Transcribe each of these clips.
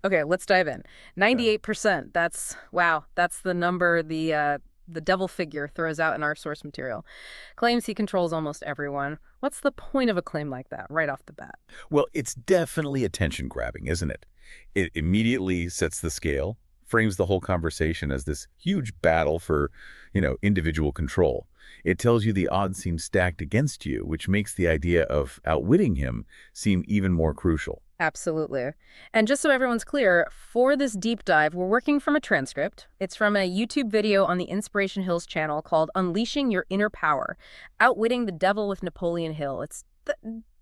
Okay, let's dive in. 98%. Wow, that's the number the devil figure throws out in our source material. Claims he controls almost everyone. What's the point of a claim like that right off the bat? Well, it's definitely attention-grabbing, isn't it? It immediately sets the scale, frames the whole conversation as this huge battle for, individual control. It tells you the odds seem stacked against you, which makes the idea of outwitting him seem even more crucial. Absolutely. And just so everyone's clear, for this deep dive, we're working from a transcript. It's from a YouTube video on the Inspiration Hills channel called Unleashing Your Inner Power, Outwitting the Devil with Napoleon Hill.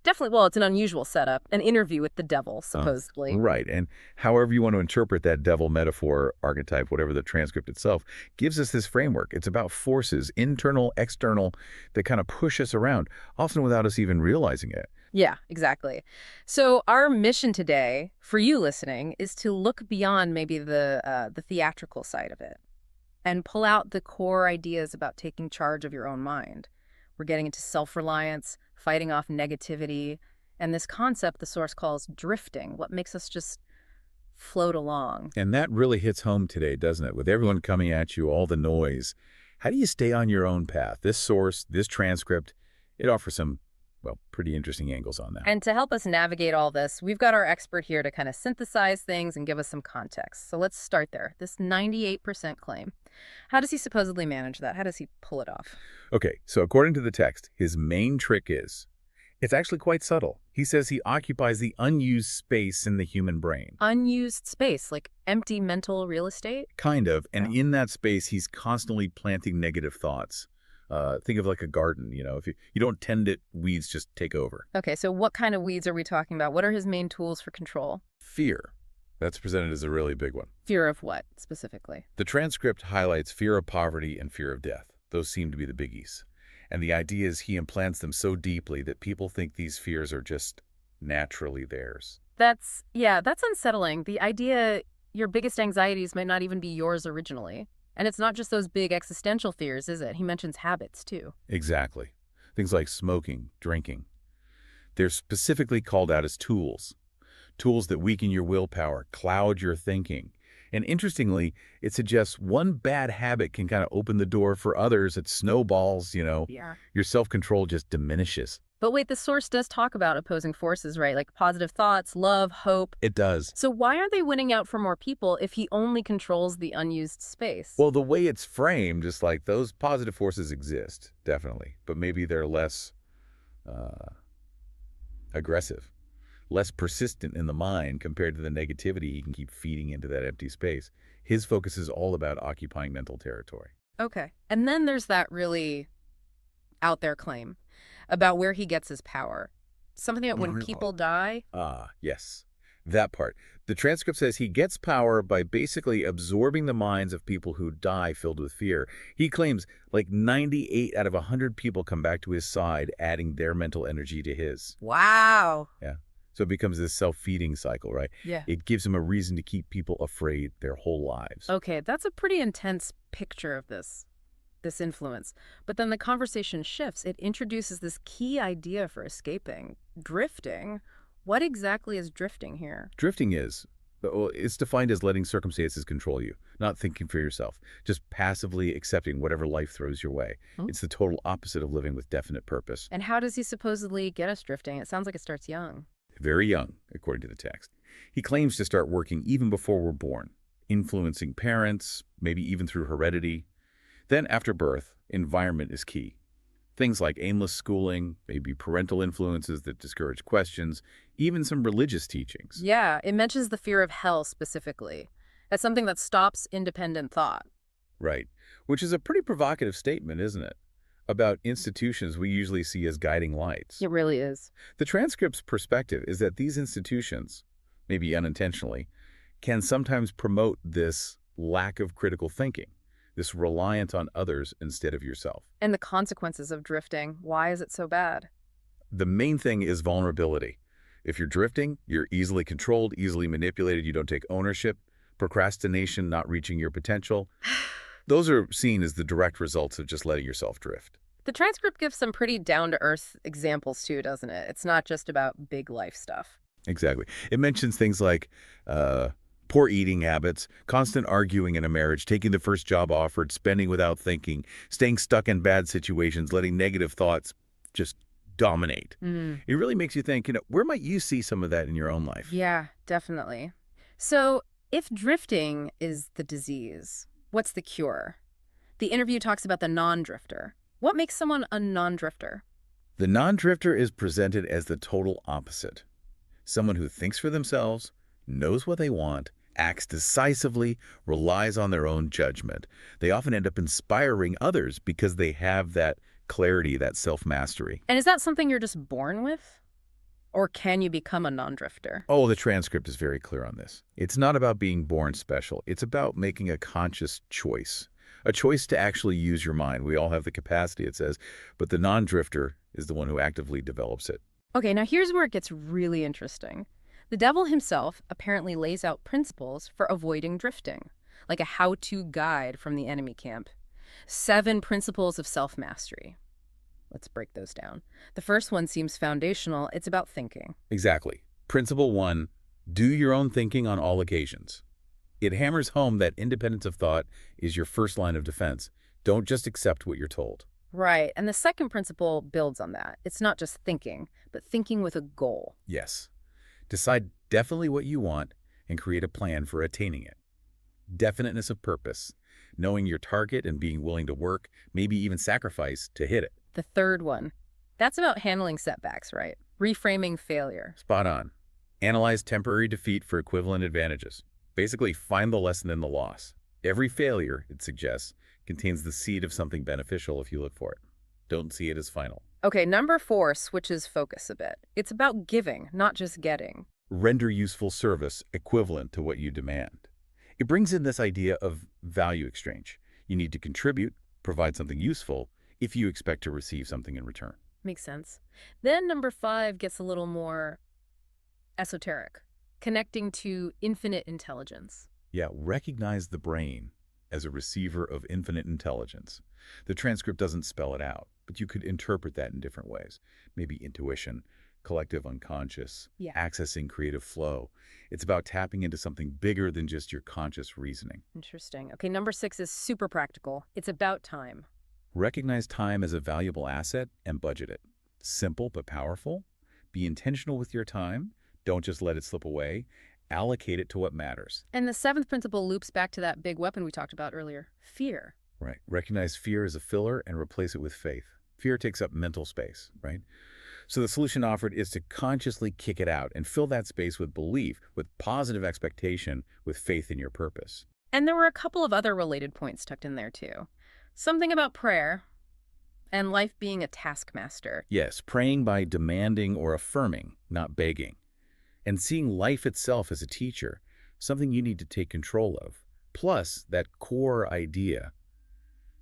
Definitely, well, it's an unusual setup, an interview with the devil, Uh, supposedly. right. And however you want to interpret that devil metaphor, archetype, whatever the transcript itself, gives us this framework. It's about forces, internal, external, that kind of push us around, often without us even realizing it. Yeah, exactly. So our mission today, for you listening, is to look beyond maybe the theatrical side of it and pull out the core ideas about taking charge of your own mind. We're getting into self-reliance, fighting off negativity, and this concept the source calls drifting, what makes us just float along. And that really hits home today, doesn't it? With everyone coming at you, all the noise. How do you stay on your own path? This source, this transcript, it offers some, well, pretty interesting angles on that. And to help us navigate all this, we've got our expert here to kind of synthesize things and give us some context. So let's start there. This 98% claim. How does he supposedly manage that? How does he pull it off? Okay, so according to the text, his main trick is, it's actually quite subtle. He says he occupies the unused space in the human brain. Unused space, like empty mental real estate? Kind of, and Yeah. in that space, he's constantly planting negative thoughts. Think of like a garden, if you don't tend it, weeds just take over. Okay, so what kind of weeds are we talking about? What are his main tools for control? Fear. That's presented as a really big one. Fear of what, specifically? The transcript highlights fear of poverty and fear of death. Those seem to be the biggies. And the idea is he implants them so deeply that people think these fears are just naturally theirs. Yeah, that's unsettling. The idea your biggest anxieties might not even be yours originally. And it's not just those big existential fears, is it? He mentions habits, too. Exactly. Things like smoking, drinking. They're specifically called out as tools. Tools that weaken your willpower, cloud your thinking. And interestingly, it suggests one bad habit can kind of open the door for others. It snowballs. Yeah. Your self-control just diminishes. But wait, the source does talk about opposing forces, right? Like positive thoughts, love, hope. It does. So why aren't they winning out for more people if he only controls the unused space? Well, the way it's framed, just like those positive forces exist, definitely. But maybe they're less uh, aggressive, less persistent in the mind compared to the negativity he can keep feeding into that empty space. His focus is all about occupying mental territory. Okay. And then there's that really out there claim about where he gets his power. Something that when people die, Ah, yes. That part. The transcript says he gets power by basically absorbing the minds of people who die filled with fear. He claims like 98 out of 100 people come back to his side, adding their mental energy to his. wow. Yeah. So it becomes this self-feeding cycle, right? Yeah. It gives him a reason to keep people afraid their whole lives. Okay, that's a pretty intense picture of this influence. But then the conversation shifts. It introduces this key idea for escaping, drifting. What exactly is drifting here? Drifting is, well, it's defined as letting circumstances control you, not thinking for yourself, just passively accepting whatever life throws your way. Hmm? It's the total opposite of living with definite purpose. And how does he supposedly get us drifting? It sounds like it starts young. Very young, according to the text. He claims to start working even before we're born, influencing parents, maybe even through heredity. Then after birth, environment is key. Things like aimless schooling, maybe parental influences that discourage questions, even some religious teachings. Yeah, it mentions the fear of hell specifically as something that stops independent thought. Right. Which is a pretty provocative statement, isn't it? About institutions we usually see as guiding lights. It really is. The transcript's perspective is that these institutions, maybe unintentionally, can sometimes promote this lack of critical thinking, this reliance on others instead of yourself. And the consequences of drifting, why is it so bad? The main thing is vulnerability. If you're drifting, you're easily controlled, easily manipulated, you don't take ownership, procrastination, not reaching your potential. Those are seen as the direct results of just letting yourself drift. The transcript gives some pretty down-to-earth examples too, doesn't it? It's not just about big life stuff. Exactly. It mentions things like Poor eating habits, constant arguing in a marriage, taking the first job offered, spending without thinking, staying stuck in bad situations, letting negative thoughts just dominate. Mm. It really makes you think, where might you see some of that in your own life? Yeah, definitely. So, if drifting is the disease, what's the cure? The interview talks about the non-drifter. What makes someone a non-drifter? The non-drifter is presented as the total opposite. Someone who thinks for themselves, knows what they want, acts decisively, relies on their own judgment. They often end up inspiring others because they have that clarity, that self-mastery. And is that something you're just born with? Or can you become a non-drifter? Oh, the transcript is very clear on this. It's not about being born special. It's about making a conscious choice. A choice to actually use your mind. We all have the capacity, it says, but the non-drifter is the one who actively develops it. Okay, now here's where it gets really interesting. The devil himself apparently lays out principles for avoiding drifting, like a how-to guide from the enemy camp. 7 principles of self-mastery. Let's break those down. The first one seems foundational. It's about thinking. Exactly. Principle 1, do your own thinking on all occasions. It hammers home that independence of thought is your first line of defense. Don't just accept what you're told. Right, and the second principle builds on that. It's not just thinking, but thinking with a goal. Yes. Decide definitely what you want and create a plan for attaining it. Definiteness of purpose, knowing your target and being willing to work, maybe even sacrifice to hit it. The third one, that's about handling setbacks, right? Reframing failure. Spot on. Analyze temporary defeat for equivalent advantages. Basically, find the lesson in the loss. Every failure, it suggests, contains the seed of something beneficial if you look for it. Don't see it as final. Okay, number 4 switches focus a bit. It's about giving, not just getting. Render useful service equivalent to what you demand. It brings in this idea of value exchange. You need to contribute, provide something useful, if you expect to receive something in return. Makes sense. Then number 5 gets a little more esoteric, connecting to infinite intelligence. Yeah, recognize the brain as a receiver of infinite intelligence. The transcript doesn't spell it out, but you could interpret that in different ways. Maybe intuition, collective unconscious, Yeah. accessing creative flow. It's about tapping into something bigger than just your conscious reasoning. Interesting. Okay, number 6 is super practical. It's about time. Recognize time as a valuable asset and budget it. Simple but powerful. Be intentional with your time. Don't just let it slip away. Allocate it to what matters. And the 7th principle loops back to that big weapon we talked about earlier, fear. Right. Recognize fear as a filler and replace it with faith. Fear takes up mental space, right? So the solution offered is to consciously kick it out and fill that space with belief, with positive expectation, with faith in your purpose. And there were a couple of other related points tucked in there too. Something about prayer and life being a taskmaster. Yes, praying by demanding or affirming, not begging. And seeing life itself as a teacher, something you need to take control of. Plus, that core idea,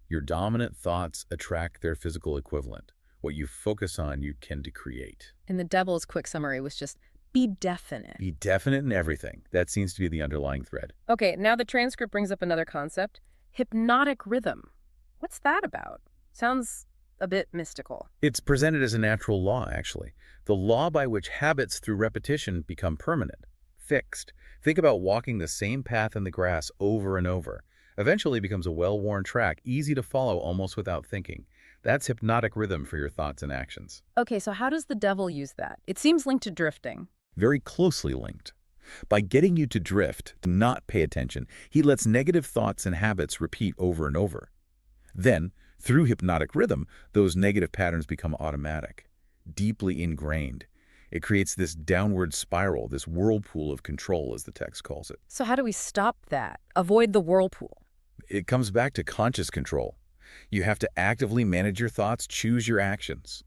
your dominant thoughts attract their physical equivalent. What you focus on, you tend to create. And the devil's quick summary was just, be definite. Be definite in everything. That seems to be the underlying thread. Okay, now the transcript brings up another concept, hypnotic rhythm. What's that about? Sounds a bit mystical. It's presented as a natural law, actually. The law by which habits through repetition become permanent, fixed. Think about walking the same path in the grass over and over. Eventually becomes a well-worn track, easy to follow almost without thinking. That's hypnotic rhythm for your thoughts and actions. Okay, so how does the devil use that? It seems linked to drifting. Very closely linked. By getting you to drift, to not pay attention, he lets negative thoughts and habits repeat over and over. Then, through hypnotic rhythm, those negative patterns become automatic, deeply ingrained. It creates this downward spiral, this whirlpool of control, as the text calls it. So how do we stop that? Avoid the whirlpool? It comes back to conscious control. You have to actively manage your thoughts, choose your actions.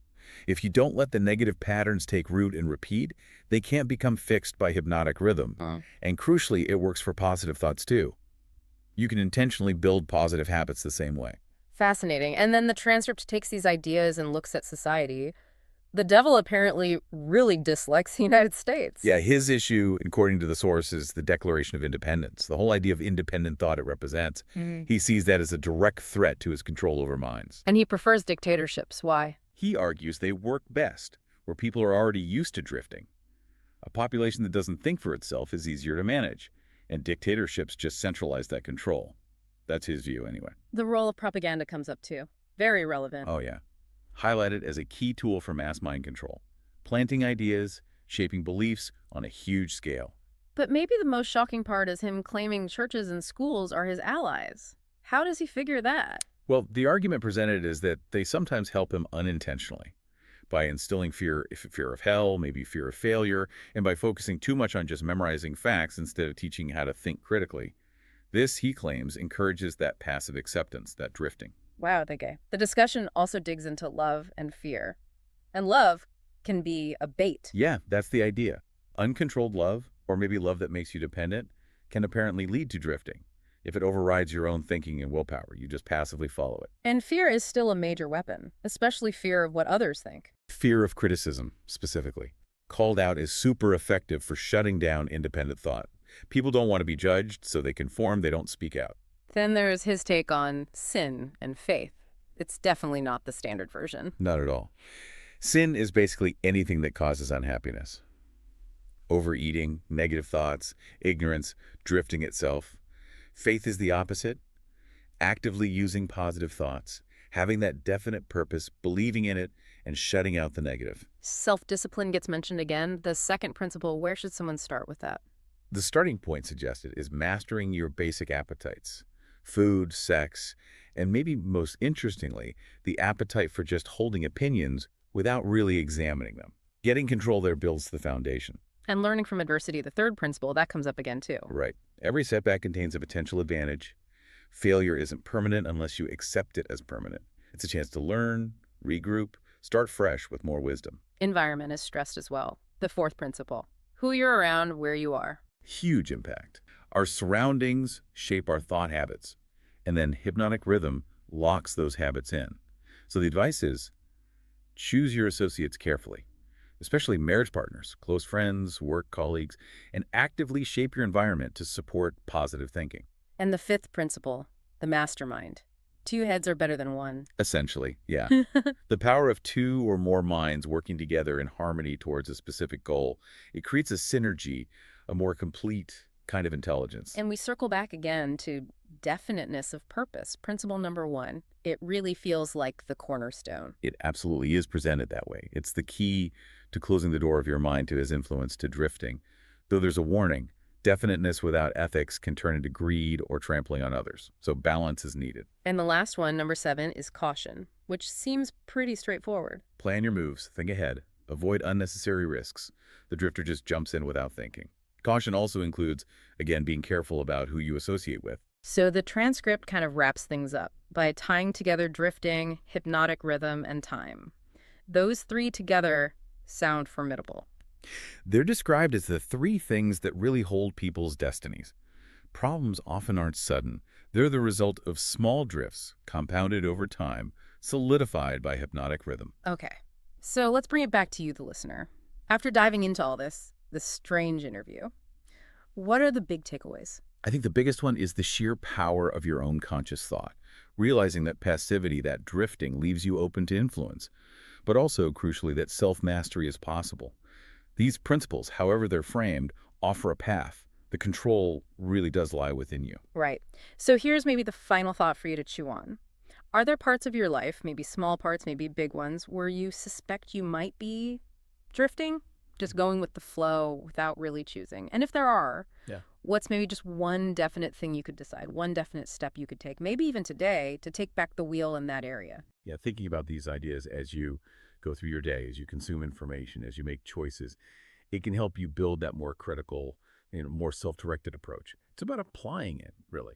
If you don't let the negative patterns take root and repeat, they can't become fixed by hypnotic rhythm. And crucially, it works for positive thoughts too. You can intentionally build positive habits the same way. Fascinating. And then the transcript takes these ideas and looks at society. The devil apparently really dislikes the United States. Yeah, his issue, according to the source, is the Declaration of Independence, the whole idea of independent thought it represents. He sees that as a direct threat to his control over minds. And he prefers dictatorships. Why? He argues they work best where people are already used to drifting. A population that doesn't think for itself is easier to manage. And dictatorships just centralize that control. That's his view anyway. The role of propaganda comes up too. Very relevant. Oh, yeah. Highlighted as a key tool for mass mind control. Planting ideas, shaping beliefs on a huge scale. But maybe the most shocking part is him claiming churches and schools are his allies. How does he figure that? Well, the argument presented is that they sometimes help him unintentionally by instilling fear, fear of hell, maybe fear of failure, and by focusing too much on just memorizing facts instead of teaching how to think critically. This, he claims, encourages that passive acceptance, that drifting. Wow, the discussion also digs into love and fear. And love can be a bait. Yeah, that's the idea. Uncontrolled love, or maybe love that makes you dependent, can apparently lead to drifting. If it overrides your own thinking and willpower, you just passively follow it. And fear is still a major weapon, especially fear of what others think. Fear of criticism, specifically, called out as super effective for shutting down independent thought. People don't want to be judged, so they conform, they don't speak out. Then there's his take on sin and faith. It's definitely not the standard version. Not at all. Sin is basically anything that causes unhappiness. Overeating, negative thoughts, ignorance, drifting itself. Faith is the opposite. Actively using positive thoughts, having that definite purpose, believing in it, and shutting out the negative. Self-discipline gets mentioned again. The second principle, where should someone start with that? The starting point suggested is mastering your basic appetites. Food, sex, and maybe most interestingly, the appetite for just holding opinions without really examining them. Getting control there builds the foundation. And learning from adversity, the third principle, that comes up again too. Right. Every setback contains a potential advantage. Failure isn't permanent unless you accept it as permanent. It's a chance to learn, regroup, start fresh with more wisdom. Environment is stressed as well. The fourth principle, who you're around, where you are. Huge impact. Our surroundings shape our thought habits, and then hypnotic rhythm locks those habits in. So the advice is, choose your associates carefully, especially marriage partners, close friends, work colleagues, and actively shape your environment to support positive thinking. And the fifth principle, the mastermind. Two heads are better than one. Essentially, yeah. The power of two or more minds working together in harmony towards a specific goal, it creates a synergy, a more complete kind of intelligence. And we circle back again to definiteness of purpose. Principle number one, it really feels like the cornerstone. It absolutely is presented that way. It's the key to closing the door of your mind to his influence, to drifting. Though there's a warning, definiteness without ethics can turn into greed or trampling on others. So balance is needed. And the last one, number 7, is caution, which seems pretty straightforward. Plan your moves, think ahead, avoid unnecessary risks. The drifter just jumps in without thinking. Caution also includes, again, being careful about who you associate with. So the transcript kind of wraps things up by tying together drifting, hypnotic rhythm, and time. Those three together sound formidable. They're described as the three things that really hold people's destinies. Problems often aren't sudden. They're the result of small drifts, compounded over time, solidified by hypnotic rhythm. Okay, so let's bring it back to you, the listener. After diving into all this strange interview, what are the big takeaways? I think the biggest one is the sheer power of your own conscious thought, realizing that passivity, that drifting, leaves you open to influence, but also, crucially, that self-mastery is possible. These principles, however they're framed, offer a path. The control really does lie within you. Right. So here's maybe the final thought for you to chew on. Are there parts of your life, maybe small parts, maybe big ones, where you suspect you might be drifting? Just going with the flow without really choosing? And if there are, what's maybe just one definite thing you could decide, one definite step you could take, maybe even today, to take back the wheel in that area? Yeah, thinking about these ideas as you go through your day, as you consume information, as you make choices, it can help you build that more critical, more self-directed approach. It's about applying it, really.